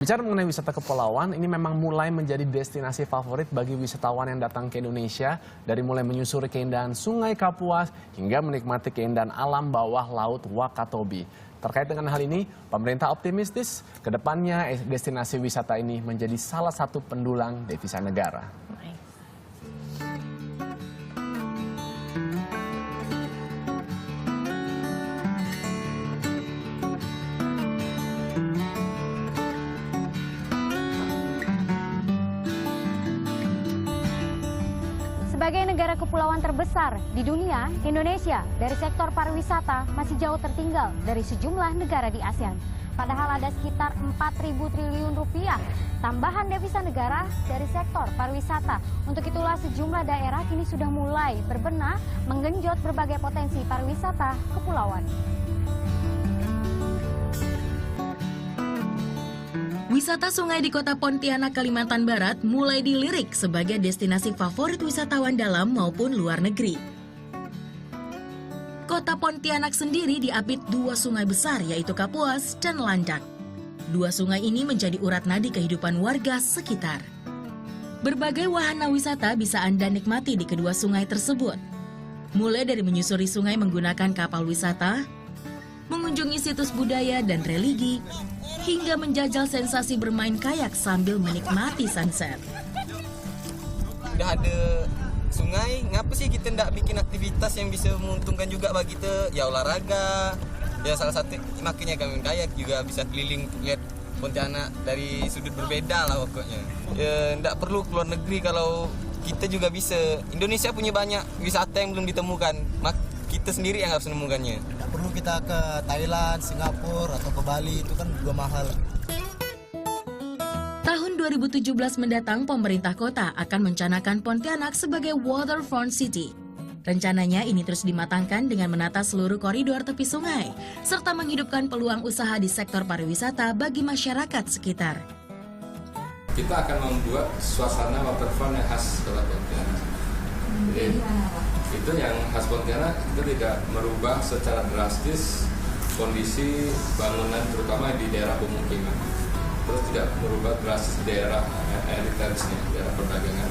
Bicara mengenai wisata kepulauan, ini memang mulai menjadi destinasi favorit bagi wisatawan yang datang ke Indonesia, dari mulai menyusuri keindahan Sungai Kapuas hingga menikmati keindahan alam bawah laut Wakatobi. Terkait dengan hal ini, pemerintah optimistis ke depannya destinasi wisata ini menjadi salah satu pendulang devisa negara. Sebagai negara kepulauan terbesar di dunia, Indonesia dari sektor pariwisata masih jauh tertinggal dari sejumlah negara di ASEAN. Padahal ada sekitar 4.000 triliun rupiah tambahan devisa negara dari sektor pariwisata. Untuk itulah sejumlah daerah kini sudah mulai berbenah menggenjot berbagai potensi pariwisata kepulauan. Wisata sungai di kota Pontianak, Kalimantan Barat mulai dilirik sebagai destinasi favorit wisatawan dalam maupun luar negeri. Kota Pontianak sendiri diapit dua sungai besar yaitu Kapuas dan Landak. Dua sungai ini menjadi urat nadi kehidupan warga sekitar. Berbagai wahana wisata bisa Anda nikmati di kedua sungai tersebut. Mulai dari menyusuri sungai menggunakan kapal wisata, mengunjungi situs budaya dan religi, hingga menjajal sensasi bermain kayak sambil menikmati sunset. Udah ada sungai, ngapa sih kita ndak bikin aktivitas yang bisa menguntungkan juga bagi kita? Ya olahraga, ya salah satu makanya kami kayak juga bisa keliling lihat Pontianak dari sudut berbeda lah pokoknya. Ya ndak perlu keluar negeri kalau kita juga bisa. Indonesia punya banyak wisata yang belum ditemukan. Kita sendiri yang harus menemukannya. Tidak perlu kita ke Thailand, Singapura, atau ke Bali, itu kan juga mahal. Tahun 2017 mendatang, pemerintah kota akan mencanangkan Pontianak sebagai waterfront city. Rencananya ini terus dimatangkan dengan menata seluruh koridor tepi sungai, serta menghidupkan peluang usaha di sektor pariwisata bagi masyarakat sekitar. Kita akan membuat suasana waterfront yang khas kota Pontianak. Jadi, itu yang khas Pontianak, itu tidak merubah secara drastis kondisi bangunan terutama di daerah pemukiman, terus tidak merubah drastis daerah heritage-nya, daerah perdagangan.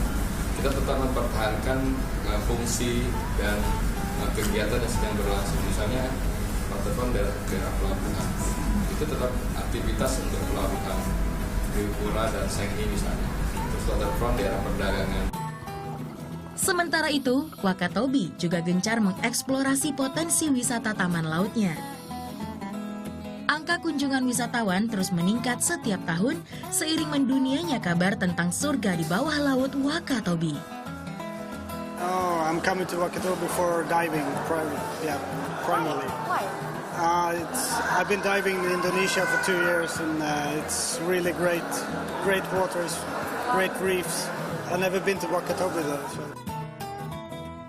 Kita tetap mempertahankan fungsi dan kegiatan yang sedang berlangsung, misalnya waterfront daerah pelabuhan itu tetap aktivitas untuk pelabuhan di Pura dan Senghi misalnya, terus waterfront daerah perdagangan. Sementara itu, Wakatobi juga gencar mengeksplorasi potensi wisata taman lautnya. Angka kunjungan wisatawan terus meningkat setiap tahun seiring mendunianya kabar tentang surga di bawah laut Wakatobi. Oh, I'm coming to Wakatobi for diving, primarily. Why? I've been diving in Indonesia for 2 years, and it's really great waters, great reefs. I've never been to Wakatobi though. So.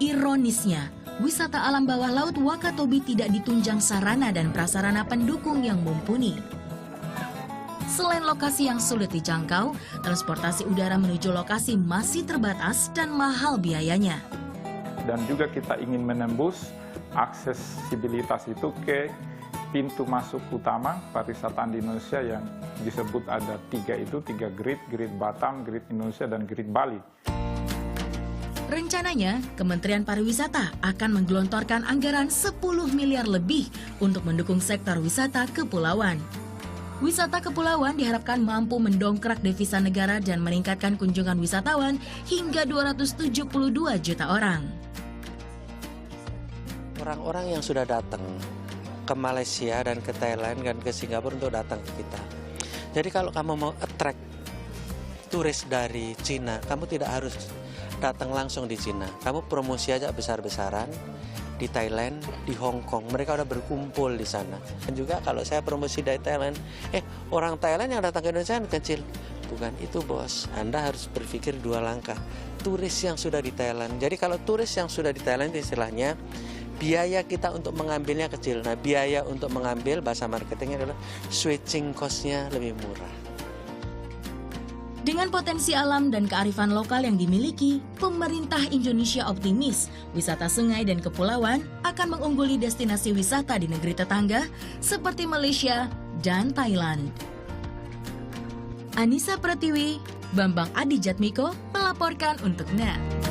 Ironisnya, wisata alam bawah laut Wakatobi tidak ditunjang sarana dan prasarana pendukung yang mumpuni. Selain lokasi yang sulit dijangkau, transportasi udara menuju lokasi masih terbatas dan mahal biayanya. Dan juga kita ingin menembus aksesibilitas itu ke pintu masuk utama pariwisata di Indonesia yang disebut ada 3 grid Batam, grid Indonesia, dan grid Bali. Rencananya, Kementerian Pariwisata akan menggelontorkan anggaran 10 miliar lebih untuk mendukung sektor wisata kepulauan. Wisata kepulauan diharapkan mampu mendongkrak devisa negara dan meningkatkan kunjungan wisatawan hingga 272 juta orang. Orang-orang yang sudah datang ke Malaysia dan ke Thailand dan ke Singapura untuk datang ke kita. Jadi kalau kamu mau attract turis dari Cina, kamu tidak harus datang langsung di Cina. Kamu promosi aja besar-besaran di Thailand, di Hong Kong. Mereka udah berkumpul di sana. Dan juga kalau saya promosi dari Thailand, orang Thailand yang datang ke Indonesia kan kecil. Bukan itu bos, Anda harus berpikir 2 langkah. Turis yang sudah di Thailand. Jadi kalau turis yang sudah di Thailand istilahnya, biaya kita untuk mengambilnya kecil. Nah, biaya untuk mengambil, bahasa marketingnya adalah switching cost-nya lebih murah. Dengan potensi alam dan kearifan lokal yang dimiliki, pemerintah Indonesia optimis wisata sungai dan kepulauan akan mengungguli destinasi wisata di negeri tetangga seperti Malaysia dan Thailand. Anissa Pratiwi, Bambang Adi Jatmiko melaporkan untuk NET.